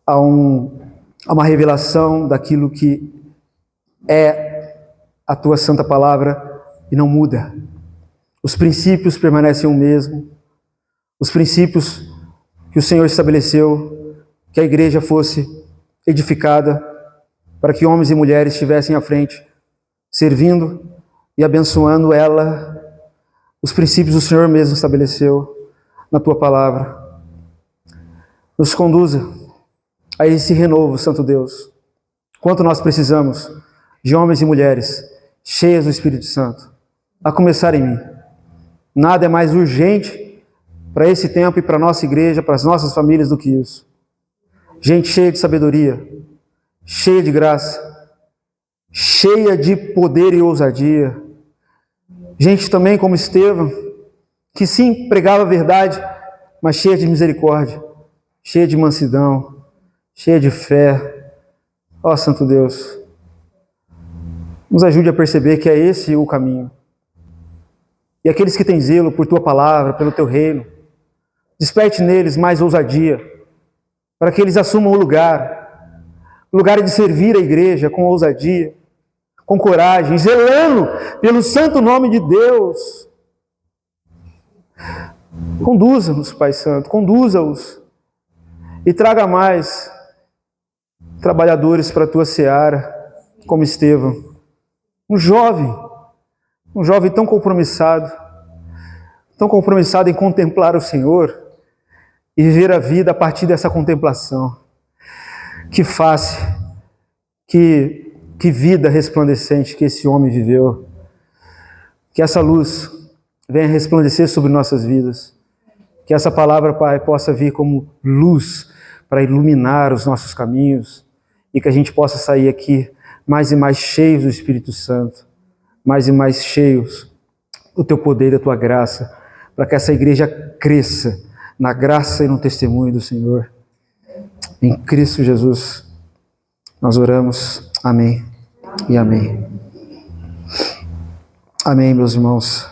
a uma revelação daquilo que é a tua santa palavra e não muda. Os princípios permanecem o mesmo, os princípios que o Senhor estabeleceu, que a igreja fosse edificada, para que homens e mulheres estivessem à frente, servindo e abençoando ela. Os princípios o Senhor mesmo estabeleceu na tua palavra. Nos conduza a esse renovo, Santo Deus. Quanto nós precisamos de homens e mulheres cheios do Espírito Santo, a começar em mim. Nada é mais urgente para esse tempo e para a nossa igreja, para as nossas famílias do que isso. Gente cheia de sabedoria, cheia de graça, cheia de poder e ousadia. Gente também como Estevão, que sim, pregava a verdade, mas cheia de misericórdia, cheia de mansidão, cheia de fé. Ó Santo Deus, nos ajude a perceber que é esse o caminho. E aqueles que têm zelo por Tua palavra, pelo Teu reino, desperte neles mais ousadia, para que eles assumam o lugar de servir a igreja com ousadia, com coragem, zelando pelo santo nome de Deus. Conduza-nos, Pai Santo, conduza-os e traga mais trabalhadores para a Tua seara, como Estevão. Um jovem tão compromissado em contemplar o Senhor e viver a vida a partir dessa contemplação. Que face, que vida resplandecente que esse homem viveu. Que essa luz venha resplandecer sobre nossas vidas. Que essa palavra, Pai, possa vir como luz para iluminar os nossos caminhos e que a gente possa sair aqui mais e mais cheios do Espírito Santo, mais e mais cheios do Teu poder e da Tua graça, para que essa igreja cresça na graça e no testemunho do Senhor. Em Cristo Jesus, nós oramos. Amém e amém. Amém, meus irmãos.